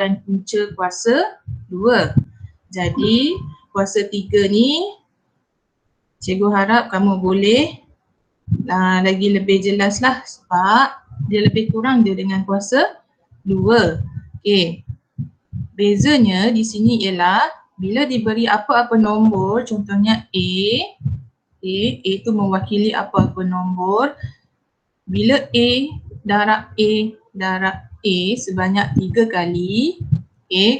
dan punca kuasa 2. Jadi kuasa 3 ni cikgu harap kamu boleh lagi lebih jelas lah sebab dia lebih kurang dia dengan kuasa 2. Okey. Bezanya di sini ialah bila diberi apa-apa nombor, contohnya A itu mewakili apa-apa nombor. Bila A darab A sebanyak 3 kali,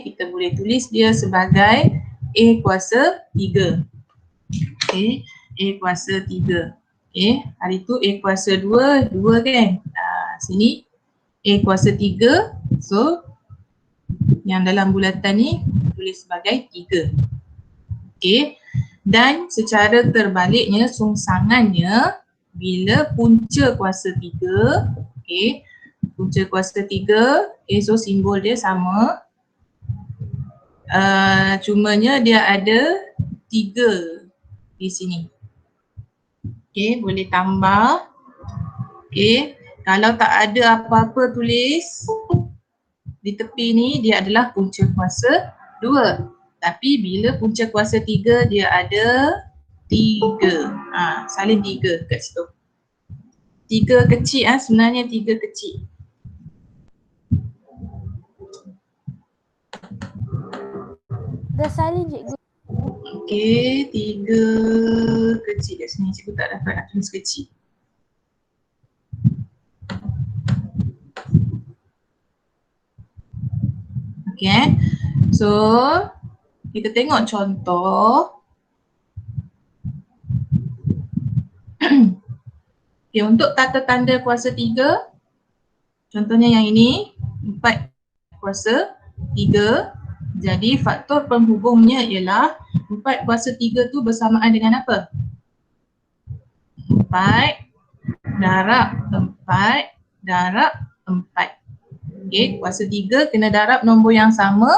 kita boleh tulis dia sebagai A kuasa 3. A kuasa 3. Hari tu A kuasa 2 kan? Sini A kuasa 3. So, yang dalam bulatan ni tulis sebagai 3. Dan secara terbaliknya, sungsangannya bila punca kuasa 3, punca kuasa 3, so simbol dia sama. Cumanya dia ada 3 di sini. Boleh tambah. Kalau tak ada apa-apa tulis di tepi ni, dia adalah punca kuasa 2. Tapi bila punca kuasa 3, dia ada 3. Salin 3 kat situ. 3 kecil sebenarnya 3 kecil. Dah salin cikgu. 3 kecil kat sini. Cikgu tak dapat nak tulis kecil. So kita tengok contoh. Untuk tata tanda kuasa 3, contohnya yang ini 4 kuasa 3. Jadi faktor penghubungnya ialah 4 kuasa 3 tu bersamaan dengan apa? 4 darab 4 darab 4. Kuasa 3 kena darab nombor yang sama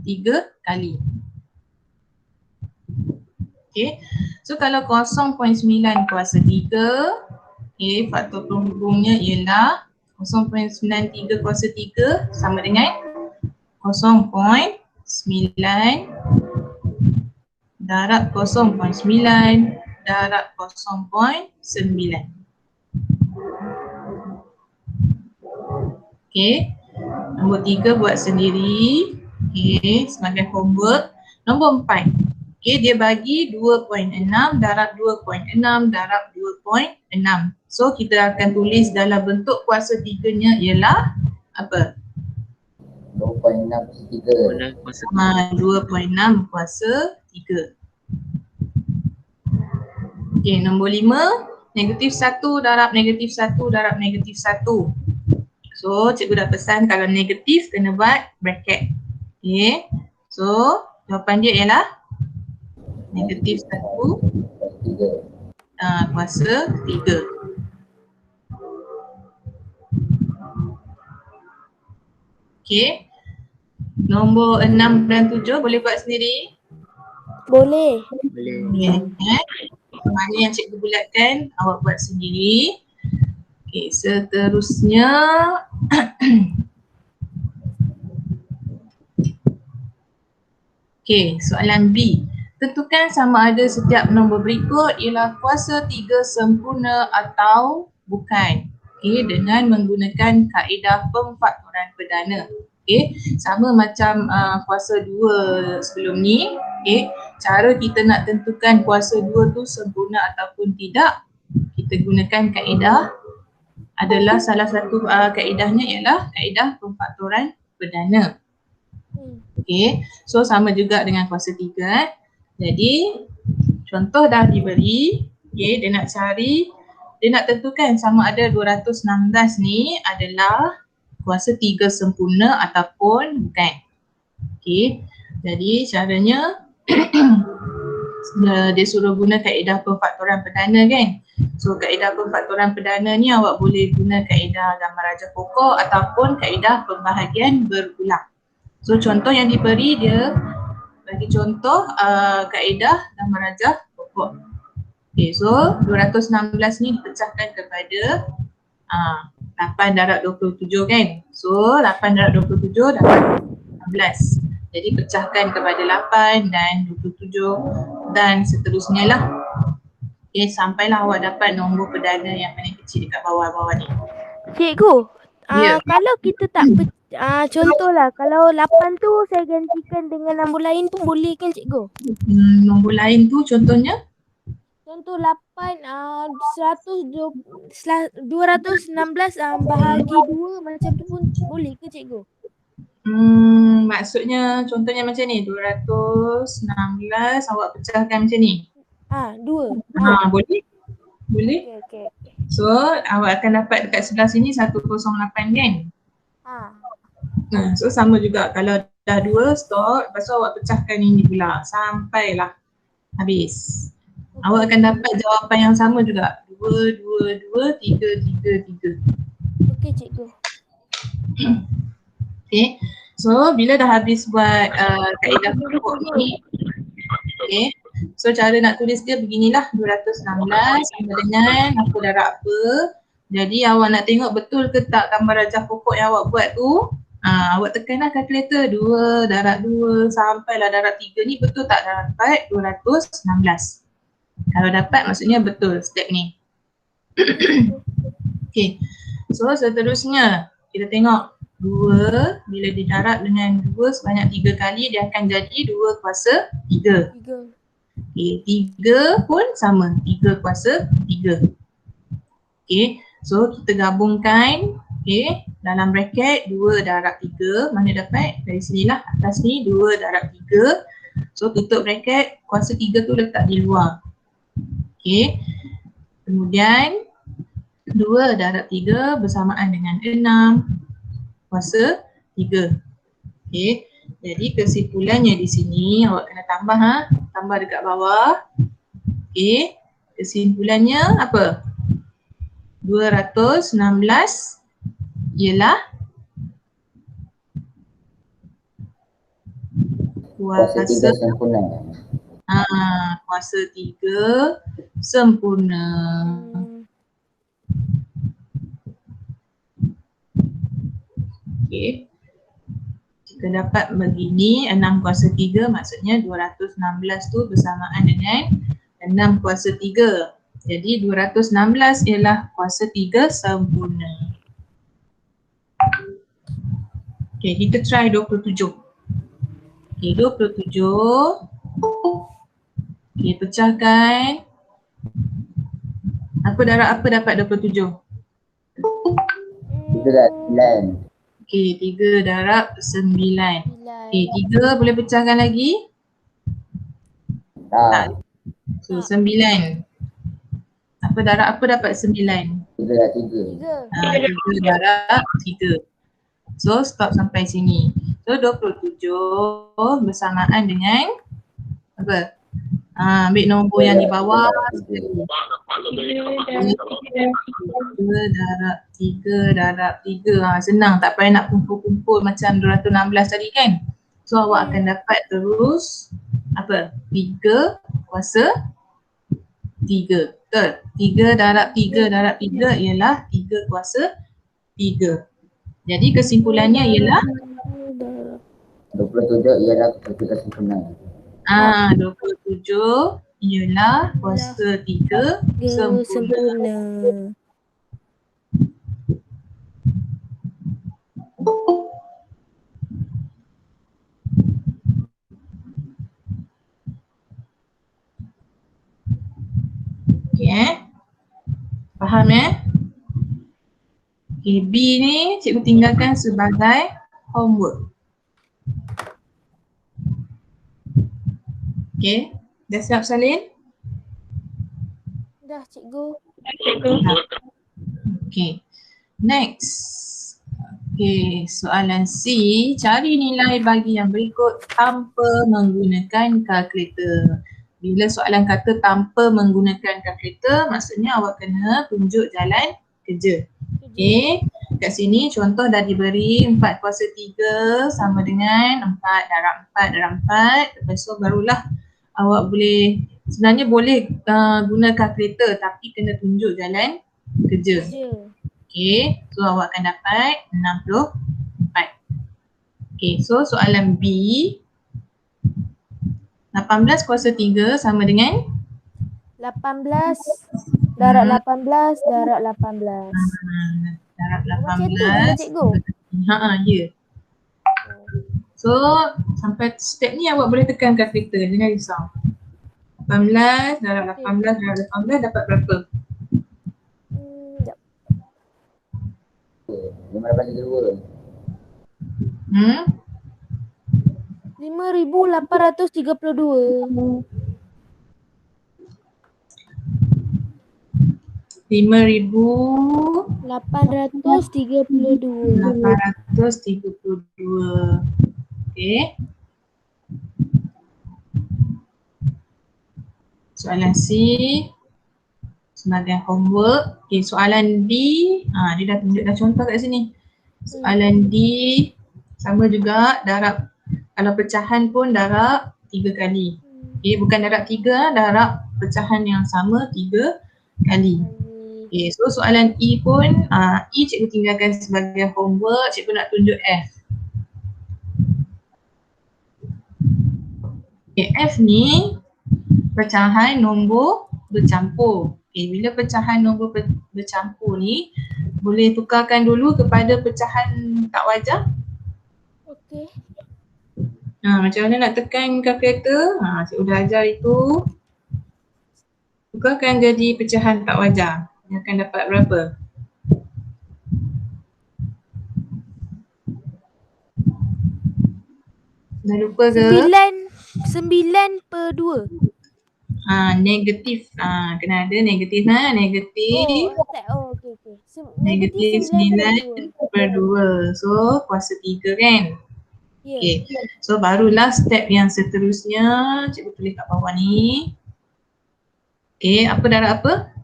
3 kali. So kalau 0.9 kuasa 3, faktor penghubungnya ialah 0.93 kuasa 3 sama dengan 0.9 darab 0.9 darab 0.9. Nombor 3 buat sendiri. Sebagai homework. Nombor 4. Dia bagi 2.6 darab 2.6 darab 2.6. So kita akan tulis dalam bentuk kuasa 3-nya ialah apa? 2.6 kuasa 3. 2.6 kuasa 3. Nombor 5. Negatif 1 darab negatif 1 darab negatif 1. So cikgu dah pesan kalau negatif kena buat bracket. So jawapan dia ialah negatif 1 kuasa 3. Nombor 6 dan 7 boleh buat sendiri? Boleh. Mana yang cikgu bulatkan awak buat sendiri. Seterusnya soalan B. Tentukan sama ada setiap nombor berikut ialah kuasa 3 sempurna atau bukan. Dengan menggunakan kaedah pemfaktoran perdana. Sama macam kuasa 2 sebelum ni. Cara kita nak tentukan kuasa 2 tu sempurna ataupun tidak, kita gunakan kaedah adalah salah satu kaedahnya ialah kaedah pemfaktoran perdana. So sama juga dengan kuasa 3. Jadi contoh dah diberi, dia nak cari, dia nak tentukan sama ada 216 ni adalah kuasa 3 sempurna ataupun bukan. Jadi caranya dia suruh guna kaedah pemfaktoran perdana kan. So kaedah pemfaktoran perdana ni awak boleh guna kaedah gambar rajah pokok ataupun kaedah pembahagian berulang. So contoh yang diberi dia bagi contoh kaedah gambar rajah pokok. So 216 ni dipecahkan kepada 8 darab 27 kan. So 8 darab 27 dapat 16. Jadi pecahkan kepada 8 dan 27 dan seterusnya lah. Okay, sampailah awak dapat nombor perdana yang paling kecil dekat bawah-bawah ni. Cikgu, Ya. kalau kita tak contohlah kalau 8 tu saya gantikan dengan nombor lain pun boleh kan cikgu? Nombor lain tu contohnya? Contoh 8 216 bahagi 2 macam tu pun boleh ke cikgu? Maksudnya contohnya macam ni, 216 awak pecahkan macam ni. 2. Boleh? Boleh? Okey. So awak akan dapat dekat sebelah sini 108 kan? So sama juga, kalau dah 2 stop, lepas tu awak pecahkan ini pula sampailah habis. Awak akan dapat jawapan yang sama juga, 2, 2, 2, 3, 3, 3. Okey cikgu. Okay, so bila dah habis buat kaedah pokok ni, okay, so cara nak tulis dia beginilah, 216 sama dengan apa darab apa. Jadi awak nak tengok betul ke tak gambar rajah pokok yang awak buat tu, awak tekanlah kalkulator 2 darab 2 sampailah darab 3 ni betul tak dapat 216. Kalau dapat maksudnya betul step ni. Okay, so seterusnya kita tengok 2 bila didarab dengan 2 sebanyak 3 kali dia akan jadi 2 kuasa 3. Okay, 3 pun sama, 3 kuasa 3. Okay, so kita gabungkan, okay, dalam bracket 2 darab 3, mana dapat? Dari sinilah, atas ni 2 darab 3. So tutup bracket, kuasa 3 tu letak di luar. Okay, kemudian 2 darab 3 bersamaan dengan 6 kuasa 3. Okay, jadi kesimpulannya di sini awak kena tambah tambah dekat bawah. Okay, kesimpulannya apa? 216 ialah kuasa 3 sempurna. Kuasa 3 sempurna. Okay, kita dapat begini, 6 kuasa 3 maksudnya 216 tu bersamaan dengan 6 kuasa 3. Jadi 216 ialah kuasa 3 sempurna. Okay, kita try 27. Okay, 27. Okay, pecahkan. Apa darab apa dapat 27? 3 darab 9. Okay, 3 darab 9. Okay, 3 boleh pecahkan lagi? Tak. So 9. Apa darab apa dapat 9? 3 darab 3. 3 darab 3. So stop sampai sini. So 27 bersamaan dengan apa? Ambil nombor yang di bawah. 3 darab 3 darab 3. Senang, tak payah nak kumpul-kumpul macam 216 tadi kan. So awak akan dapat terus apa? 3 kuasa 3. Betul? 3 darab 3 darab 3 ialah 3 kuasa 3. Jadi kesimpulannya ialah 27 ialah kuasa 3 sempurna. 27 ialah kuasa 3 sempurna. Okay, faham Okay, B ni cikgu tinggalkan sebagai homework. Okay, dah siap Salin? Dah cikgu. Okay, next. Okay, soalan C, cari nilai bagi yang berikut tanpa menggunakan kalkulator. Bila soalan kata tanpa menggunakan kalkulator, maksudnya awak kena tunjuk jalan kerja. Okay, kat sini contoh dah diberi 4 kuasa 3 sama dengan 4 darab 4 darab 4. Lepas tu barulah awak boleh, sebenarnya boleh guna kalkulator tapi kena tunjuk jalan kerja. Okay, so awak akan dapat 64. Okay, so soalan B. 18 kuasa 3 sama dengan 18 darab 18 darab 18. darab Macam tu je lah 18. cikgu. Ya. So sampai step ni awak boleh tekan kalkulator, jangan risau. 18 darab 18 darab 18 dapat berapa? Sekejap. 582. 5,832. 5,832. 832. Okay. Soalan C sebagai homework. Okay, soalan D, dia dah tunjuk dah contoh kat sini. Soalan D sama juga, darab, kalau pecahan pun darab 3 kali. Okay, bukan darab 3, darab pecahan yang sama 3 kali. Okay, so soalan E pun, E cikgu tinggalkan sebagai homework, cikgu nak tunjuk F. Okay, F ni pecahan nombor bercampur. Okay, bila pecahan nombor bercampur ni, boleh tukarkan dulu kepada pecahan tak wajar. Okey. Macam mana nak tekan kalkulator? Cikgu dah ajar itu. Tukarkan jadi pecahan tak wajar. Dia akan dapat berapa? Dah lupa ke? 9/2. Negatif. Kena ada negatif negatif. Okey. Negatif 9/2. So kuasa 3 kan? Ya. Okay. So barulah step yang seterusnya. Cikgu tulis kat bawah ni. Okay, apa darab apa?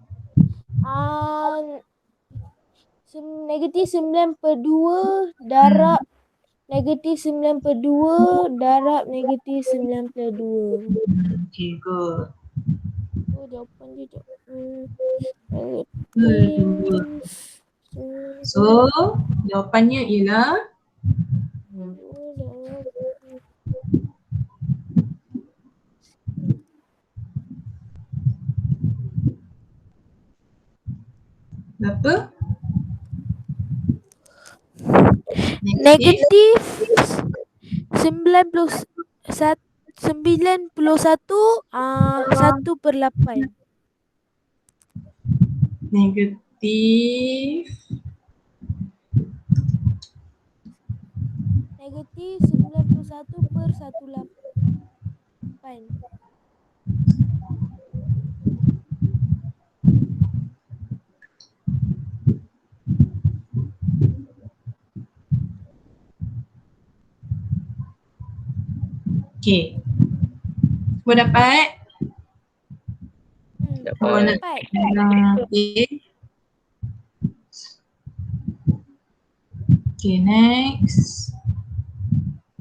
Negatif 9/2 darab negatif 9/2 darab negatif 9/2. Okay, good. Jawapan dia jap. So jawapannya ialah berapa? Negatif 91 1/8. Negatif Negatif 91/1/8. Okay. Semua dapat? Dapat. Okay. Okay, next.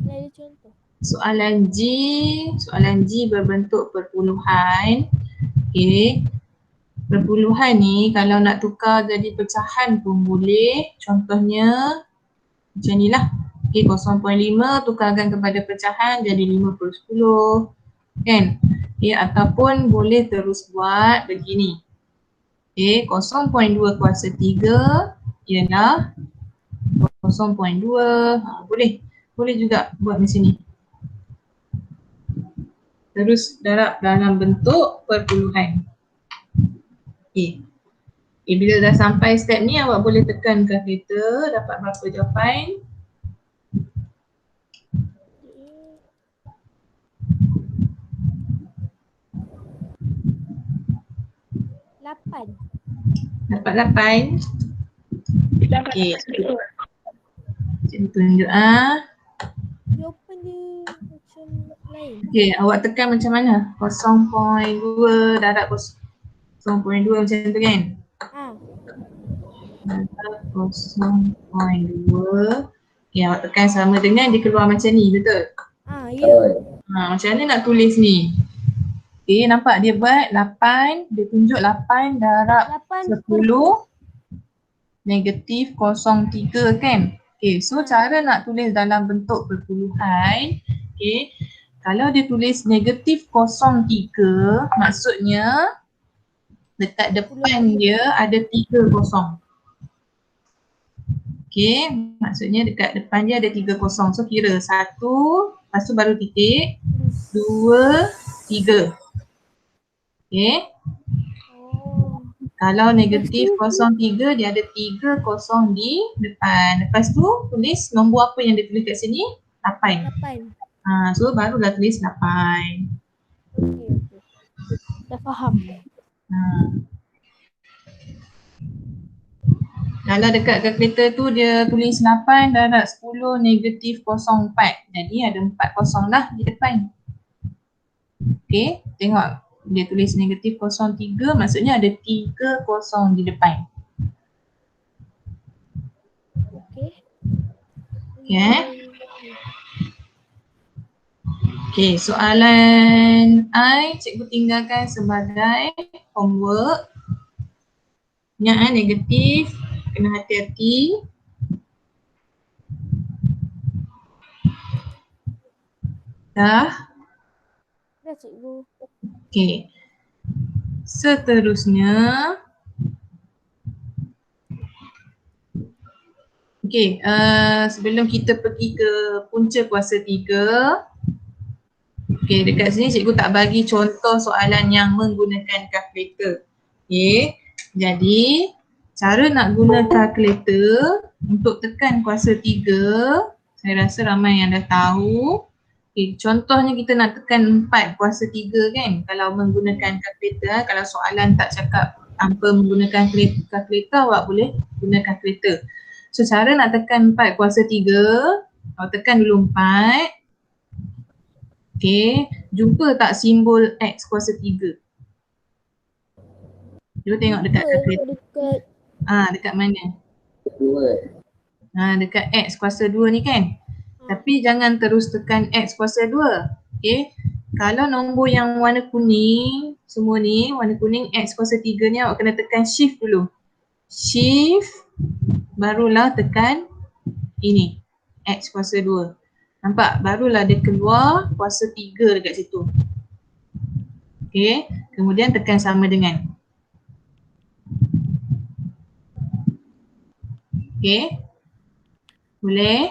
Ada contoh. Soalan G. Soalan G berbentuk perpuluhan. Okay. Perpuluhan ni kalau nak tukar jadi pecahan pun boleh. Contohnya macam ni lah. Okay, 0.5 tukarkan kepada pecahan jadi 5/10. Kan? Okay, ataupun boleh terus buat begini. Okay, 0.2 kuasa 3 ialah 0.2. Boleh juga buat macam ni. Terus darab dalam bentuk perpuluhan. Okay. Bila dah sampai step ni, awak boleh tekan kalkulator, dapat berapa jawapan? Dapat 8. Okay. Cikgu tunjuk Jawapan dia macam lain. Okay, awak tekan macam mana? 0.2 darab 0.2 macam tu kan? Darab 0.2. Okay, awak tekan sama dengan dia keluar macam ni, betul? Ya. Macam mana nak tulis ni? Okay, nampak dia buat 8, dia tunjuk 8 darab 10 negatif 0.3 kan? Okay, so cara nak tulis dalam bentuk perpuluhan, okay, kalau dia tulis negatif 03, maksudnya dekat depan dia ada 3 kosong. Okay, maksudnya dekat depan dia ada 3 kosong. So kira 1, lepas tu baru titik, 2, 3. Okay. Oh. Kalau negatif 03 dia ada 3 kosong di depan. Lepas tu tulis nombor apa yang dia tulis kat sini? 8. 8. So barulah tulis 8. Okey. Dah faham. Kalau dekat kalkulator tu dia tulis 8 darab 10 negatif 04. Jadi ada 4 kosong lah di depan. Okay, tengok. Dia tulis negatif 03 maksudnya ada 3 kosong di depan. Okey. Okay. Okay, soalan I cikgu tinggalkan sebagai homework. Ingat negatif, kena hati-hati. Dah? Dah cikgu. Okay. Seterusnya. Okay, sebelum kita pergi ke punca kuasa 3. Okay, dekat sini cikgu tak bagi contoh soalan yang menggunakan kalkulator. Okay, jadi cara nak guna kalkulator untuk tekan kuasa 3, saya rasa ramai yang dah tahu. Okay, contohnya kita nak tekan 4 kuasa 3 kan, kalau menggunakan kalkulator. Kalau soalan tak cakap tanpa menggunakan kalkulator, awak boleh guna kalkulator. So cara nak tekan 4 kuasa 3, awak tekan dulu 4. Okay, jumpa tak simbol X kuasa 3? Cuba tengok dekat kalkulator. Dekat mana? Dekat X kuasa 2 ni kan. Tapi jangan terus tekan X kuasa 2. Okay, kalau nombor yang warna kuning, semua ni warna kuning X kuasa 3 ni, awak kena tekan shift dulu. Shift, barulah tekan ini, X kuasa 2. Nampak? Barulah dia keluar kuasa 3 dekat situ. Okay, kemudian tekan sama dengan. Okay, boleh?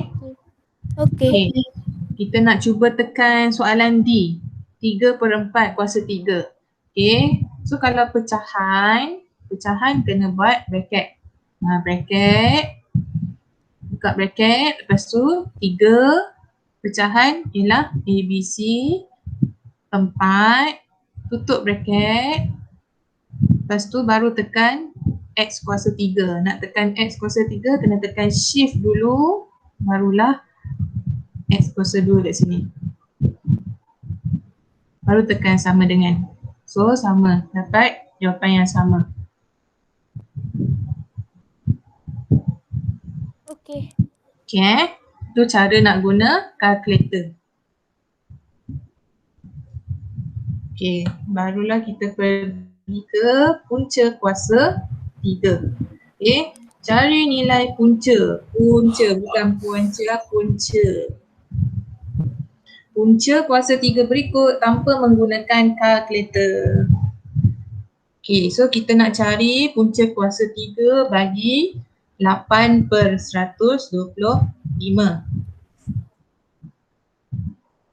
Okey. Okay. Kita nak cuba tekan soalan D. 3/4 kuasa 3. Okay, so kalau pecahan kena buat bracket. Bracket, buka bracket, lepas tu 3 pecahan ialah ABC, 4, tutup bracket, lepas tu baru tekan X kuasa 3. Nak tekan X kuasa 3 kena tekan shift dulu, barulah X kuasa 2 kat sini. Baru tekan sama dengan. So sama, dapat jawapan yang sama. Okey. Okay, tu cara nak guna kalkulator. Okay, barulah kita pergi ke punca kuasa 3. Okay, cari nilai punca. Punca, bukan punca, punca. Punca kuasa 3 berikut tanpa menggunakan kalkulator. Okay, so kita nak cari punca kuasa 3 bagi 8/125.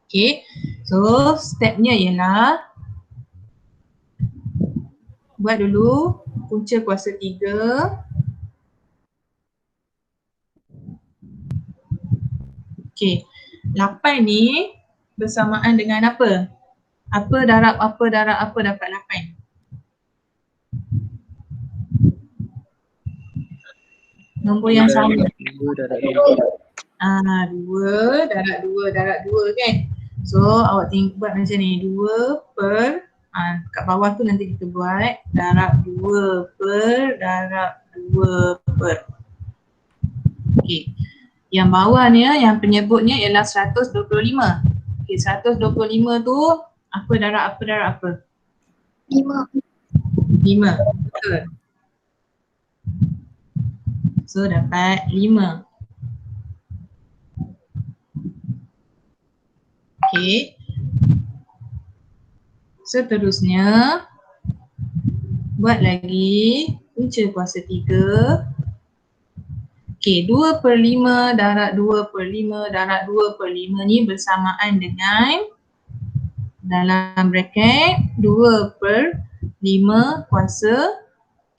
Okay, so stepnya ialah buat dulu punca kuasa 3. Okay, 8 ni bersamaan dengan apa? Apa darab apa darab apa dapat 8? Nombor yang sama. 2 darab 2. 2 darab 2 darab 2 kan. So awak buat macam ni. 2 per, kat bawah tu nanti kita buat darab 2 per darab 2 per. Okay, yang bawah ni yang penyebutnya ialah 125. Okay, 125 tu apa darab apa darab apa? 5. Betul. So dapat 5. Okey. Seterusnya, buat lagi punca kuasa 3. Okey, 2/5 darab 2/5 darab 2/5 ni bersamaan dengan dalam bracket 2/5 kuasa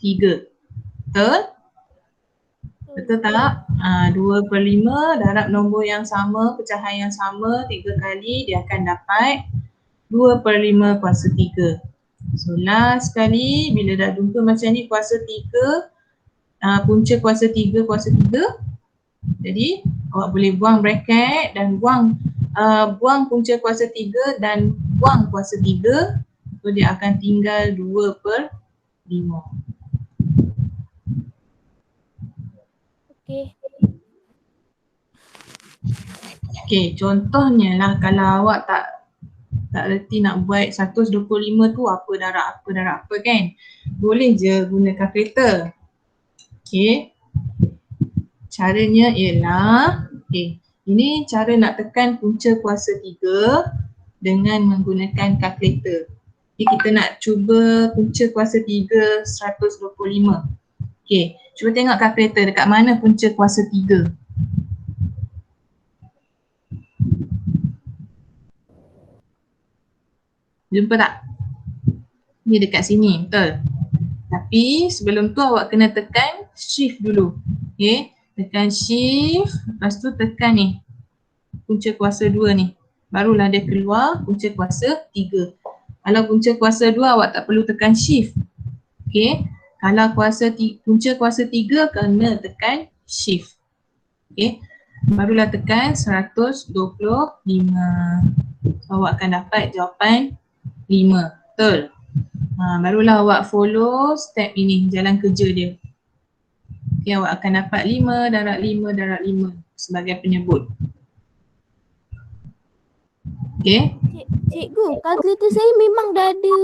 3. Betul? Betul tak? 2/5 darab nombor yang sama, pecahan yang sama 3 kali, dia akan dapat 2/5 kuasa 3. So last sekali bila dah jumpa macam ni kuasa 3, punca kuasa 3 kuasa 3. Jadi awak boleh buang bracket dan buang punca kuasa 3 dan buang kuasa 3. So dia akan tinggal 2/5. Okey. Okey, contohnya lah kalau awak tak reti nak buat 125 tu apa darab apa kan. Boleh je guna kalkulator. Okey. Caranya ialah, ini cara nak tekan punca kuasa 3 dengan menggunakan kalkulator. Kita nak cuba punca kuasa 3 125. Cuba tengok kalkulator dekat mana punca kuasa 3. Jumpa tak? Ni dekat sini, betul? Tapi sebelum tu awak kena tekan shift dulu. Tekan shift, lepas tu tekan ni punca kuasa 2 ni. Barulah dia keluar punca kuasa 3. Kalau punca kuasa 2 awak tak perlu tekan shift. Kalau punca kuasa 3 kena tekan shift. Barulah tekan 125. Awak akan dapat jawapan 5. Betul? Barulah awak follow step ini, jalan kerja dia. Awak akan dapat 5 darab 5 darab 5 sebagai penyebut. Cikgu, kalkulator saya memang dah ada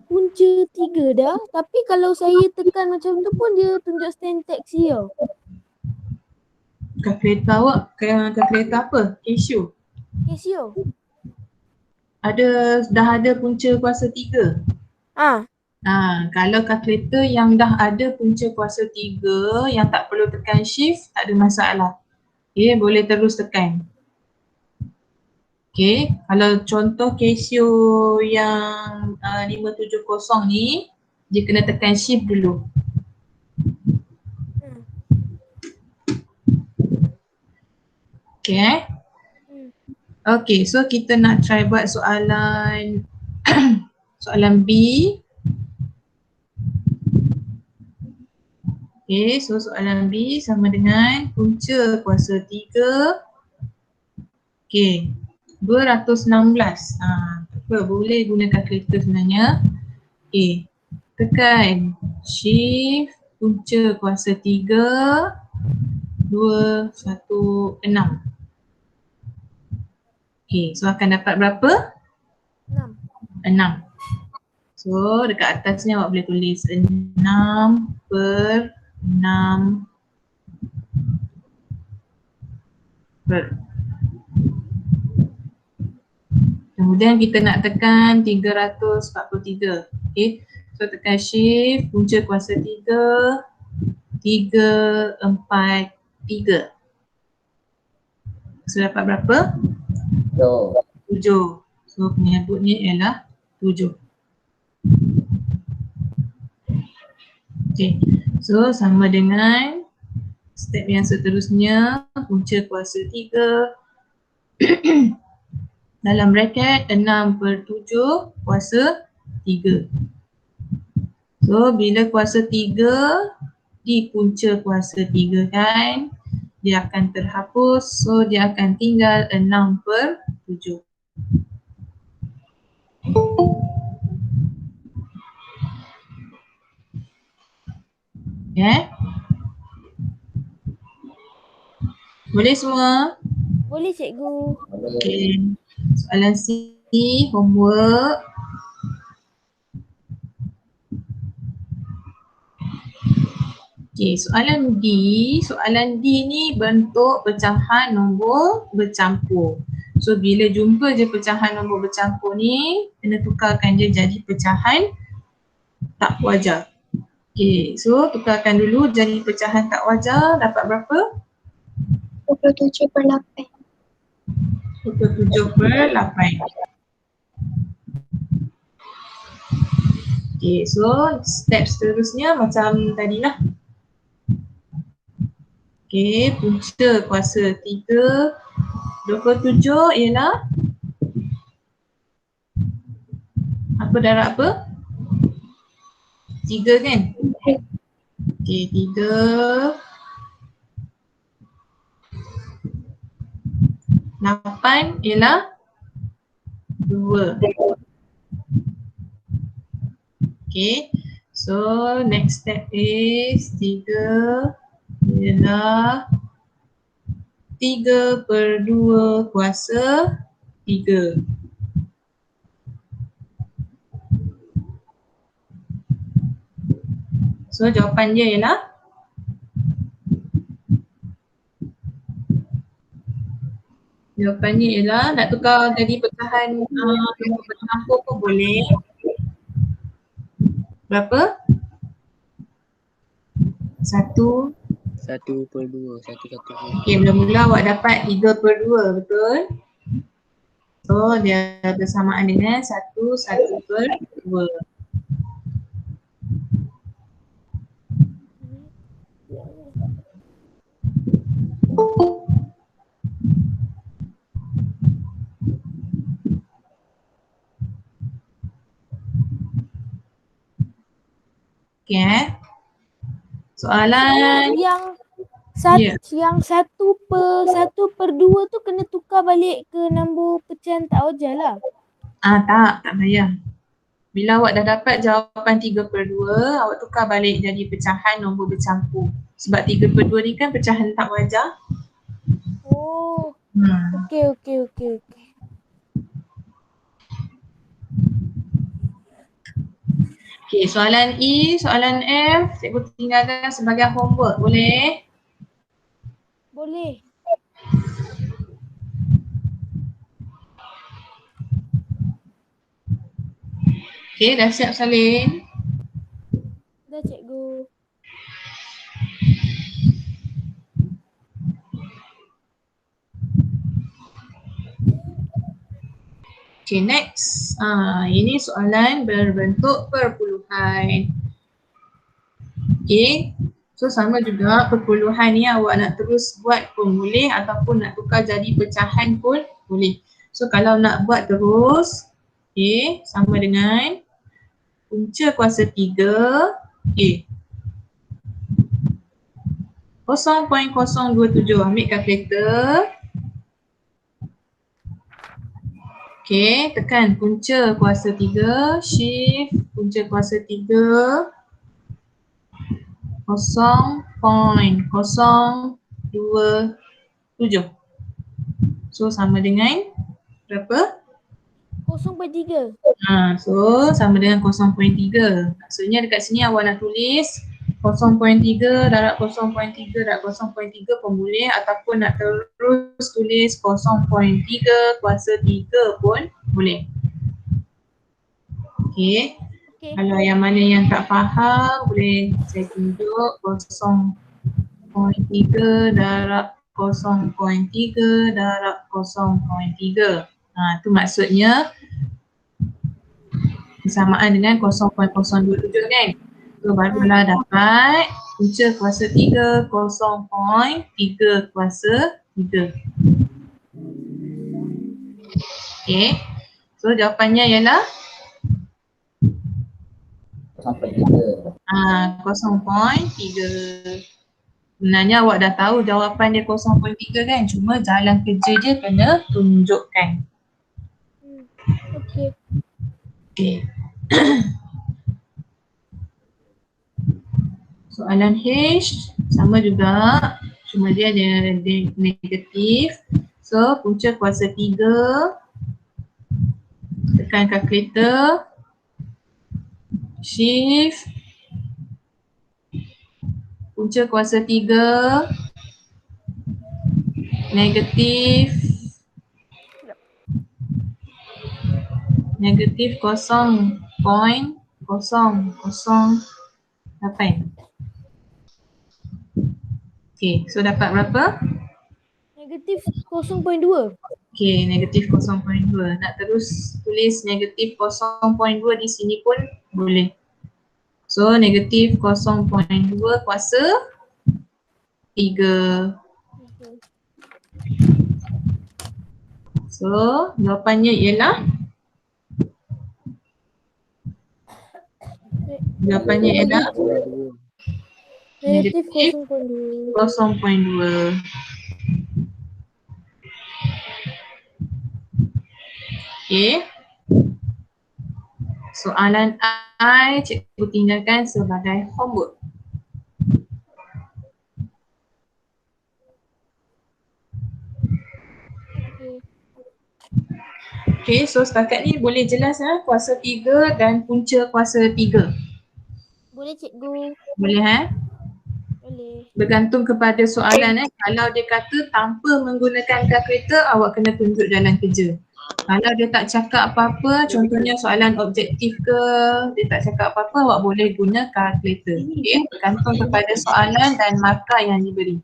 punca 3 dah. Tapi kalau saya tekan macam tu pun dia tunjuk syntax dia. Kalkulator awak, kalkulator apa? Casio? Casio. Dah ada punca kuasa 3? Kalau kalkulator yang dah ada punca kuasa 3 yang tak perlu tekan shift, tak ada masalah. Boleh terus tekan. Kalau contoh Casio yang 570 ni, dia kena tekan shift dulu. So kita nak try buat soalan soalan B. So soalan B sama dengan punca kuasa 3. 216. Boleh guna kalkulator sebenarnya. Tekan shift punca kuasa 3 216. So akan dapat berapa? 6. So dekat atas ni awak boleh tulis 6/6 Kemudian kita nak tekan 343. So tekan shift punca kuasa 3 343. So dapat berapa? 7. So penyebutnya ialah 7. So sama dengan step yang seterusnya, punca kuasa 3 dalam bracket 6/7 kuasa 3. So bila kuasa 3 di punca kuasa 3 kan, dia akan terhapus. So dia akan tinggal 6/7. Boleh semua? Boleh cikgu. Soalan C, homework. Soalan D. Soalan D ni bentuk pecahan nombor bercampur. So bila jumpa je pecahan nombor bercampur ni, kena tukarkan je jadi pecahan tak wajar. Okay, so tukarkan dulu jadi pecahan tak wajar, dapat berapa? 27/8. 27/8. Okay, so step seterusnya macam tadilah. Okay, punca kuasa 3, 27 ialah apa darab apa? 3 kan? Okay, 3, 8 ialah 2. Okay, so next step is 3 ialah 3/2 kuasa 3. So jawapan dia ialah jawapannya ialah nak tukar jadi pecahan nombor bercampur pun boleh. Berapa? 1. 1/2. 1/2. Okay, mula-mula awak dapat 3/2, betul? So dia bersamaan dengan 1/2. Okay, soalan Ya. Yang 1/2 tu kena tukar balik ke nombor pecahan tak wajar lah. Tak payah. Bila awak dah dapat jawapan 3/2, awak tukar balik jadi pecahan nombor bercampur. Sebab 3/2 ni kan pecahan tak wajar. Oh, okey. Okay, soalan E, soalan F, cikgu tinggalkan sebagai homework, boleh? Boleh. Okay, dah siap salin? Dah cikgu. Okay, next. Ini soalan berbentuk perpuluhan. Okay, so sama juga perpuluhan ni awak nak terus buat pun boleh ataupun nak tukar jadi pecahan pun boleh. So kalau nak buat terus, okay, sama dengan punca kuasa 3, okay, 0.027, ambil kalkulator. Okay, tekan punca kuasa 3, shift punca kuasa 3, 0.027. So sama dengan berapa? 0.3. So sama dengan 0.3. Maksudnya dekat sini awak nak tulis 0.3 darab 0.3 darab 0.3 pun boleh ataupun nak terus tulis 0.3 kuasa 3 pun boleh. Okay. Kalau yang mana yang tak faham boleh saya tunjuk 0.3 darab 0.3 darab 0.3. Tu maksudnya bersamaan dengan 0.027 kan. So barulah dapat punca kuasa 3, 0.3 kuasa 3. Okay. So jawapannya ialah 0.3. Sebenarnya awak dah tahu jawapan dia 0.3 kan. Cuma jalan kerja dia kena tunjukkan. Okey. Okay. Soalan H sama juga, cuma dia ada negatif. So punca kuasa 3, tekan kalkulator, shift punca kuasa 3, negatif negatif 0.008. Okay, so dapat berapa? Negatif 0.2. Okay, negatif 0.2. Nak terus tulis negatif 0.2 di sini pun boleh. So, negatif 0.2 kuasa 3. So, jawapannya ialah Negatif negatif 0.2. 0.2. Okay. Soalan I cikgu tinggalkan sebagai homework. Okey. Okay, so setakat ni boleh jelas kuasa 3 dan punca kuasa 3. Boleh cikgu. Boleh Boleh. Bergantung kepada soalan Kalau dia kata tanpa menggunakan kalkulator, awak kena tunjuk jalan kerja. Kalau dia tak cakap apa-apa, contohnya soalan objektif ke, dia tak cakap apa-apa, awak boleh guna kalkulator. Okay, bergantung kepada soalan dan markah yang diberi.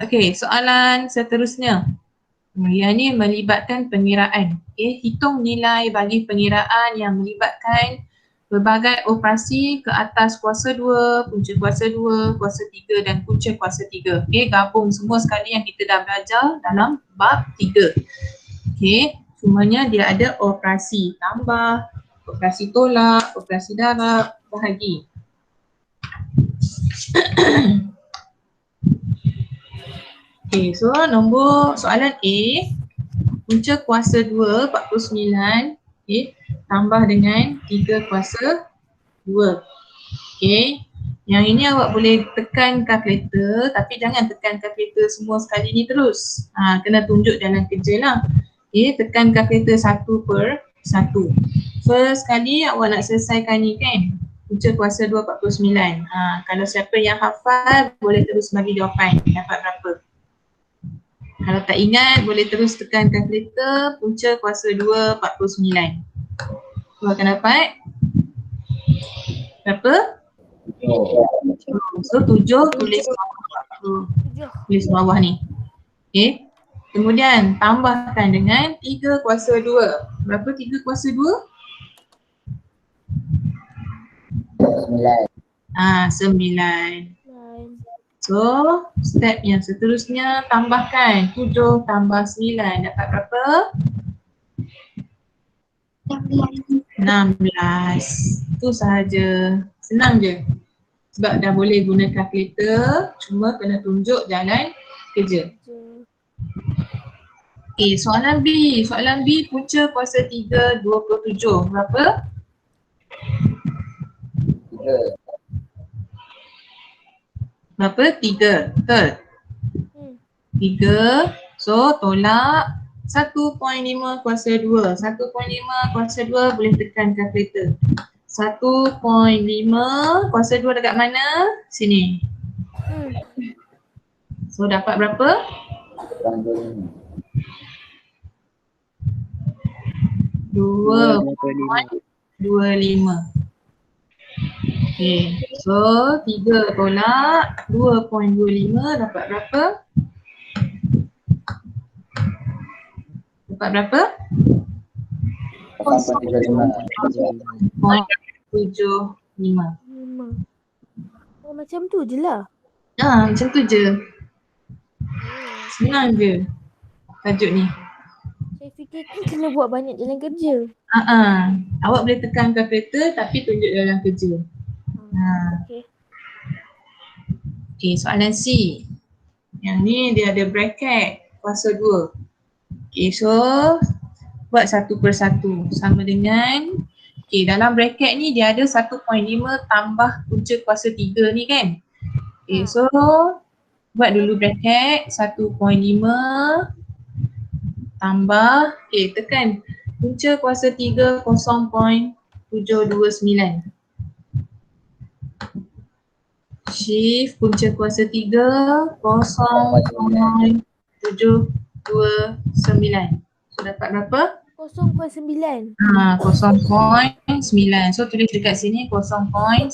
Okay, soalan seterusnya. Yang ni melibatkan pengiraan. Okay, hitung nilai bagi pengiraan yang melibatkan berbagai operasi ke atas kuasa 2, punca kuasa 2, kuasa 3 dan punca kuasa 3. Okay, gabung semua sekali yang kita dah belajar dalam bab 3. Okay, semuanya dia ada operasi tambah, operasi tolak, operasi darab, bahagi. Okay, so nombor soalan A, punca kuasa 2, 49, okay, tambah dengan 3 kuasa 2. Okay, yang ini awak boleh tekan kalkulator tapi jangan tekan kalkulator semua sekali ni terus. Kena tunjuk jalan kerja lah. Okay, tekan kalkulator satu per satu. First kali awak nak selesaikan ni kan, punca kuasa 2, 49. Kalau siapa yang hafal boleh terus bagi jawapan, dapat berapa. Kalau tak ingat boleh terus tekan kalkulator punca kuasa 2, 49. Awak akan dapat berapa? So 7 tulis bawah ni. Okay. Kemudian tambahkan dengan 3 kuasa 2. Berapa 3 kuasa 2? 9. So step yang seterusnya tambahkan 7 tambah 9 dapat berapa? 16. Itu sahaja. Senang je. Sebab dah boleh guna kalkulator, cuma kena tunjuk jalan kerja. Okay, soalan B. Soalan B punca kuasa 3, 27. Berapa? 3. Berapa? 3. Betul? 3. So tolak 1.5 kuasa 2. 1.5 kuasa 2 boleh tekan kalkulator. 1.5 kuasa 2 dekat mana? Sini. So dapat berapa? 2.25. Okay, so 3 tolak 2.25 dapat berapa? Dapat berapa? 0.75. Oh, macam tu je lah. Macam tu je. Senang je tajuk ni. Saya fikirkan kena buat banyak jalan kerja. Awak boleh tekan kalkulator tapi tunjuk jalan kerja. Okay, soalan C. Yang ni dia ada bracket kuasa 2. Okay, so buat satu per satu sama dengan, okay, dalam bracket ni dia ada 1.5 tambah punca kuasa 3 ni kan. Okay, so buat dulu bracket 1.5 tambah, okay, tekan punca kuasa 3 0.729. Shift punca kuasa 3 0.729. So dapat berapa? 0.9. 0.9. So tulis dekat sini 0.9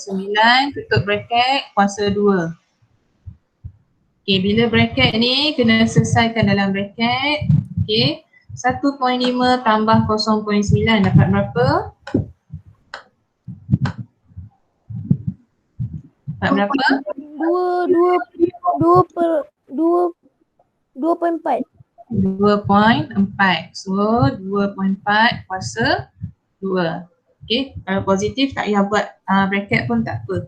tutup bracket kuasa 2. Okay, bila bracket ni kena selesaikan dalam bracket. Okay, 1.5 tambah 0.9 dapat berapa? Dapat berapa? 2.4. 2.4. So 2.4 kuasa 2. Okay, kalau positif tak payah buat bracket pun tak apa.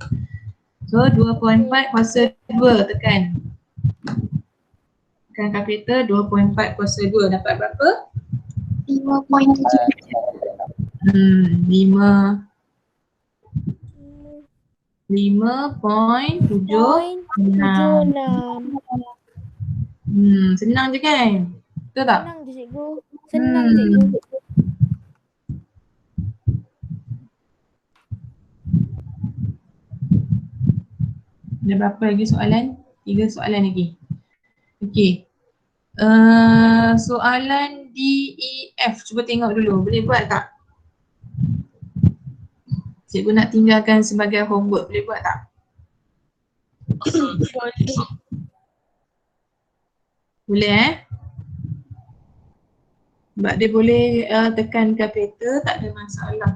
So 2.4 kuasa 2 tekan. Tekan kalkulator 2.4 kuasa 2 dapat berapa? 5.7. 5.76. Senang je kan? Betul tak? Senang je cikgu. Senang cikgu. Ada berapa lagi soalan? 3 soalan lagi. Okey. Soalan D, E, F. Cuba tengok dulu. Boleh buat tak? Cikgu nak tinggalkan sebagai homework. Boleh buat tak? Boleh Sebab dia boleh tekan kalkulator, tak ada masalah.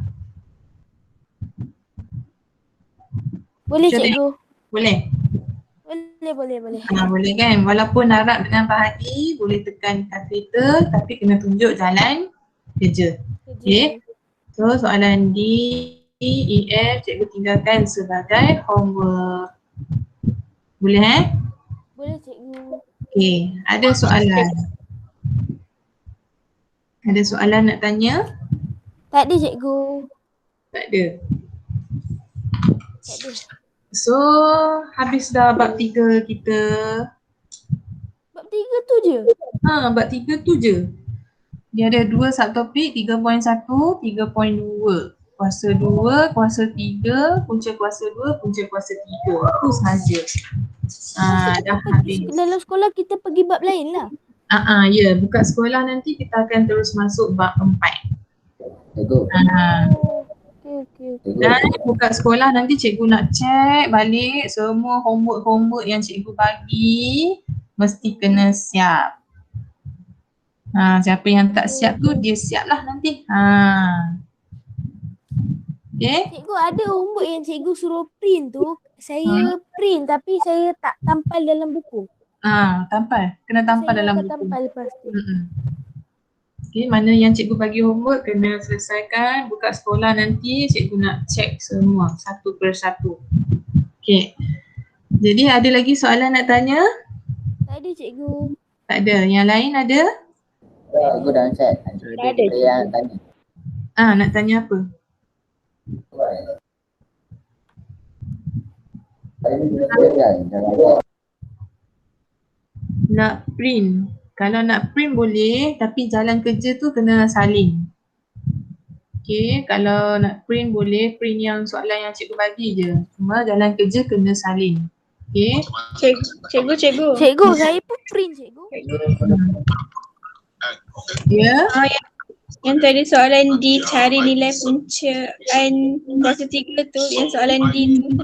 Boleh Cuba cikgu. Boleh? Boleh. Boleh kan? Walaupun harap dengan bahagi, boleh tekan kalkulator tapi kena tunjuk jalan kerja. Okay? So soalan D, E, F cikgu tinggalkan sebagai homework. Boleh Boleh cikgu. Okay, ada soalan? Ada soalan nak tanya? Tak ada cikgu. Tak ada. Tak ada. So, habis dah bab 3 kita. Bab 3 tu je. Bab 3 tu je. Dia ada 2 subtopik, 3.1, 3.2. Kuasa 2, kuasa 3, punca kuasa 2, punca kuasa 3. Itu sahaja. Dah habis. Dalam sekolah kita pergi bab lain lah. Ya, buka sekolah nanti kita akan terus masuk bab 4. Cikgu. Okey. Dan buka sekolah nanti cikgu nak check balik semua homework yang cikgu bagi mesti kena siap. Siapa yang tak siap tu dia siap lah nanti. Okay. Cikgu ada homework yang cikgu suruh print tu. Saya print tapi saya tak tampal dalam buku. Tampal. Kena tampal saya dalam akan buku. Tampal pasti. Okay, mana yang cikgu bagi homework kena selesaikan. Buka sekolah nanti cikgu nak check semua satu persatu. Okay. Jadi ada lagi soalan nak tanya? Tak ada cikgu. Tak ada. Yang lain ada? Cikgu dah set. Tak ada. Saya yang tanya. Nak tanya apa? Nak print. Kalau nak print boleh, tapi jalan kerja tu kena salin. Okay, kalau nak print boleh, print yang soalan yang cikgu bagi je. Cuma jalan kerja kena salin. Okay. Cikgu. Cikgu saya pun print cikgu. Ya. Yang tadi soalan D cari nilai puncaan kuasa 3 tu, yang soalan D tu